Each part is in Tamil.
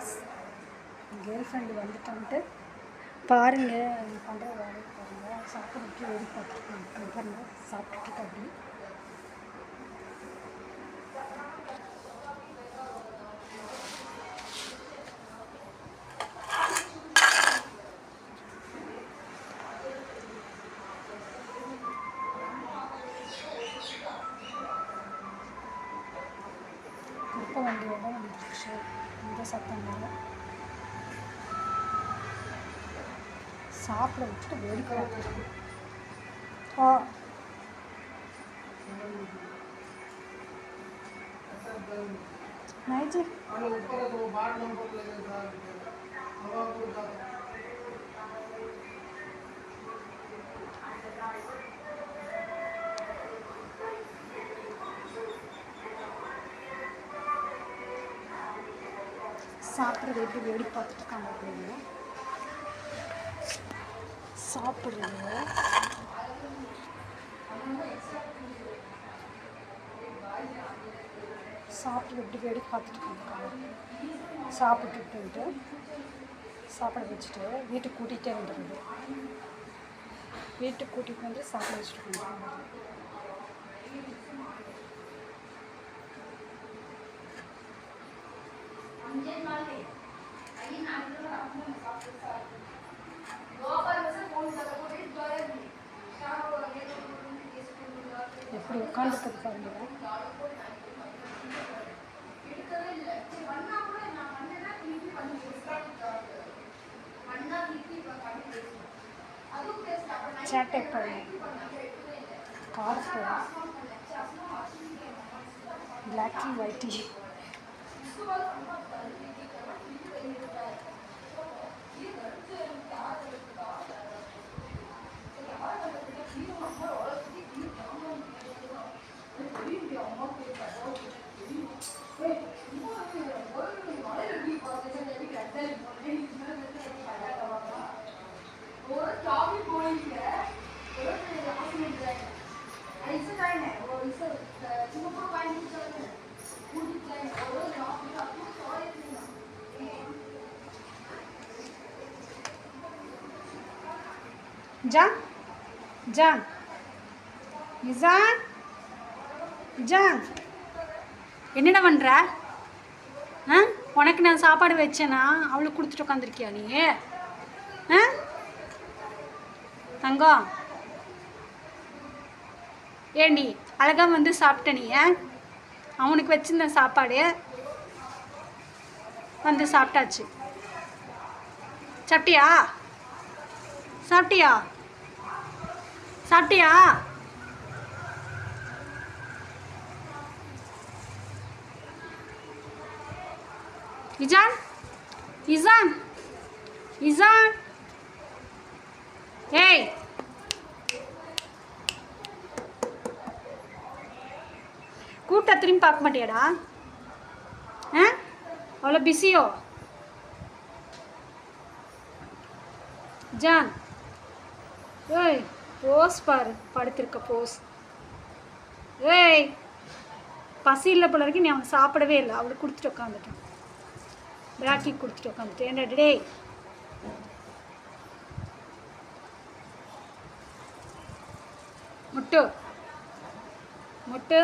விவாஸ் கேர்ள் ஃப்ரெண்டு வந்துட்டான்ட்டு பாருங்கள் பண்ணுற வேலையை பாருங்கள். சாப்பிட்றதுக்கு வெடி பார்த்துருக்காங்க பாருங்கள், சாப்பிட்டுட்டு அப்படி குப்பை வண்டியோட வந்துருச்சு. இந்த சத்தம் மேலே சாப்பிட வச்சுட்டு வேடிக்கை பார்த்துருக்கோம். நைஜி சாப்பிட்றது எப்படி வேடி பார்த்துட்டு இருக்காங்க அப்படின்னு சாப்பிட்றது எப்படி வேடி பார்த்துட்டு இருக்காங்க. சாப்பிட்டுட்டு சாப்பிட வச்சுட்டு வீட்டுக்கு கூட்டிகிட்டே வந்துடுறது. வீட்டுக்கு கூட்டிகிட்டு வந்து சாப்பிட வச்சுட்டு இருக்காங்க. எப்படி உட்காந்துக்கிறது பாருங்க. சேட்டை பாருங்க, காரத்தை Blackie Whitey John John Nissan John என்னடா பண்ணுற? உனக்கு நான் சாப்பாடு வச்சேனா அவளுக்கு கொடுத்துட்டு உட்காந்துருக்கியா நீ? தங்கம் ஏண்டி அழகாக வந்து சாப்பிட்ட நீ? அவனுக்கு வச்சிருந்த சாப்பாடு வந்து சாப்பிட்டாச்சு. சாப்பிட்டியா சாப்பிட்டியா சாப்பிட்டியா? இஜான் இஜான் இஜான் ஏய் கூட்ட திரும்பி பார்க்க மாட்டியாடா? அவ்வளோ பிஸியோ? ஜான் ஏய் போஸ் பாரு, படுத்திருக்க போஸ். ஏய் பசி இல்லை போல இருக்கு. நீ அவனுக்கு சாப்பிடவே இல்லை, அவளுக்கு கொடுத்துட்டு உட்காந்துட்டான். பிளாக்கி கொடுத்துட்டு உட்காந்துட்டு ஏன்டா டே? முட்டு முட்டு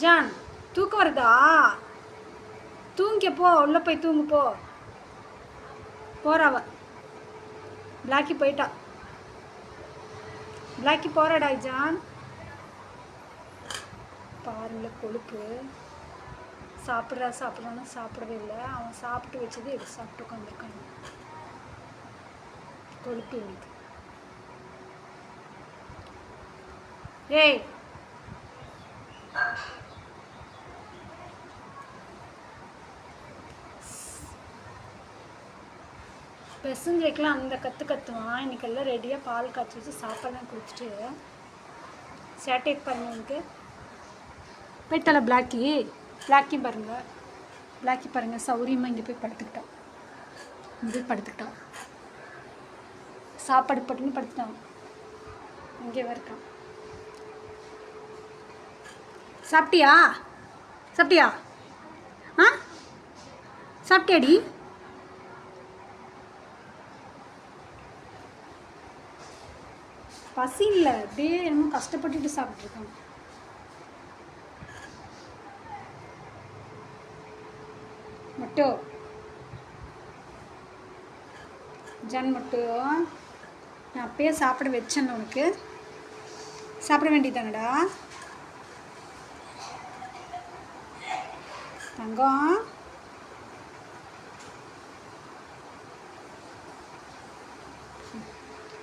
ஜான் தூக்கம் வருதா? தூங்க போ, உள்ள போய் தூங்கு போ. போறாவ பிளாக்கி போயிட்டா. பிளாக்கி போறாடா ஜான். பாருங்கள கொழுப்பு. சாப்பிட்றான்னு சாப்பிடவே இல்லை. அவன் சாப்பிட்டு வச்சது எடுத்து சாப்பிட்டு உட்காந்துருக்காங்க. கொழுப்பு எனக்கு. ஏய் பெசஞ்சு வைக்கலாம் அந்த கற்றுவான். இன்றைக்கி எல்லாம் ரெடியாக பால் காய்ச்சி வச்சு சாப்பாடுலாம் குடிச்சிட்டு சேட்டை பாருங்க. எனக்கு போய்த்தல பிளாக்கி பாருங்கள் சௌரியமாக இங்கே போய் படுத்துக்கிட்டான். சாப்பாடு பட்டுன்னு படுத்துட்டான். இங்கே இருக்கான். சாப்பிட்டியா சாப்பிட்டியா ஆ சாப்பிட்டியாடி? பசி இல்லை, அப்படியே என்னமோ கஷ்டப்பட்டுட்டு சாப்பிட்ருக்காங்க. மட்டும் ஜான் மட்டும் நான் அப்பயே சாப்பிட வச்சேன். உனக்கு சாப்பிட வேண்டியதானடா தங்கம்.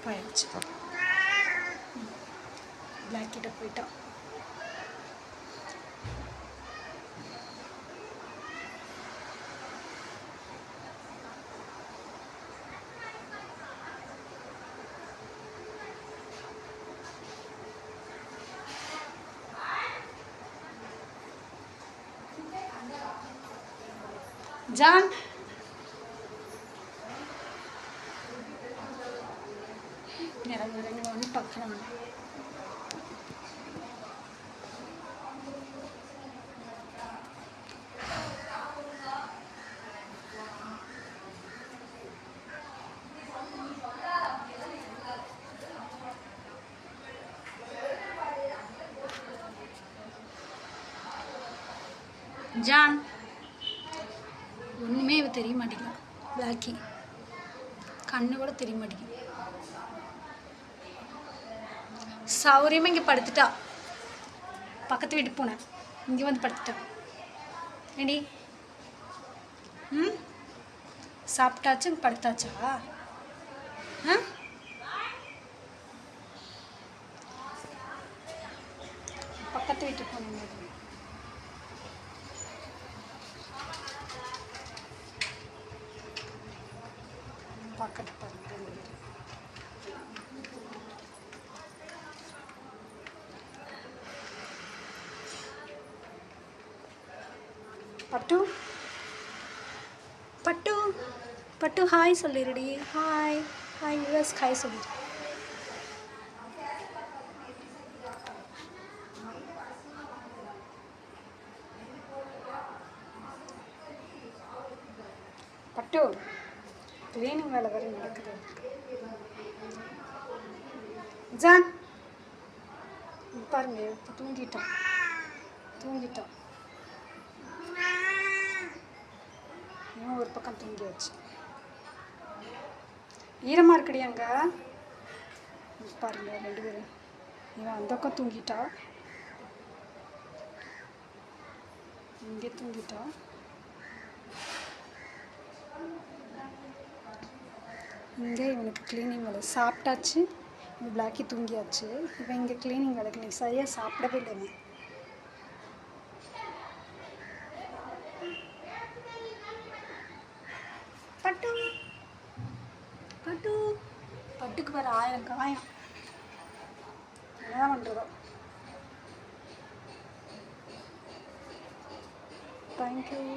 போயிடுச்சு, பிளாக் கிட்ட போயிட்டான். ஜான் ரெண்டு பக்கம் ஜான் ஒன்றுமே இவ தெரிய மாட்டேங்கிறா. பிளாக்கி கண்ணு கூட தெரிய மாட்டேங்குது. சௌரியமாக இங்கே படுத்துட்டா. பக்கத்து வீட்டுக்கு போனேன், இங்கே வந்து படுத்துட்டா. ஏடி ம் சாப்பிட்டாச்சு படுத்தாச்சா? ஆ பக்கத்து வீட்டுக்கு போனேன். பக்கத்து பாருங்க பட்டு பட்டு பட்டு ஹாய் சொல்லிடுடி. ஹாய் ஹாய் யூஎஸ் ஹாய் சொல்லிடு. பட்டு கிளீனிங் வேலை வேறு நடக்குது. ஜான் பாருங்க இப்போ தூங்கிட்டான். இவன் ஒரு பக்கம் தூங்கியாச்சு. ஈரமாக இருக்குடி அங்கே பாருங்க ரெண்டு பேரும். இவன் அந்த பக்கம் தூங்கிட்டா, இங்கே தூங்கிட்டா. இங்கே இவனுக்கு க்ளீனிங் வேலை சாப்பிட்டாச்சு. இவன் பிளாக்கி தூங்கியாச்சு. இவன் இங்கே க்ளீனிங் வேலைக்கு நீ சரியாக சாப்பிடவே இல்லைங்க. பட்டு பட்டு பட்டுக்கு வேறு 1000 காயம். என்ன பண்ணுறதோ. தேங்க்யூ.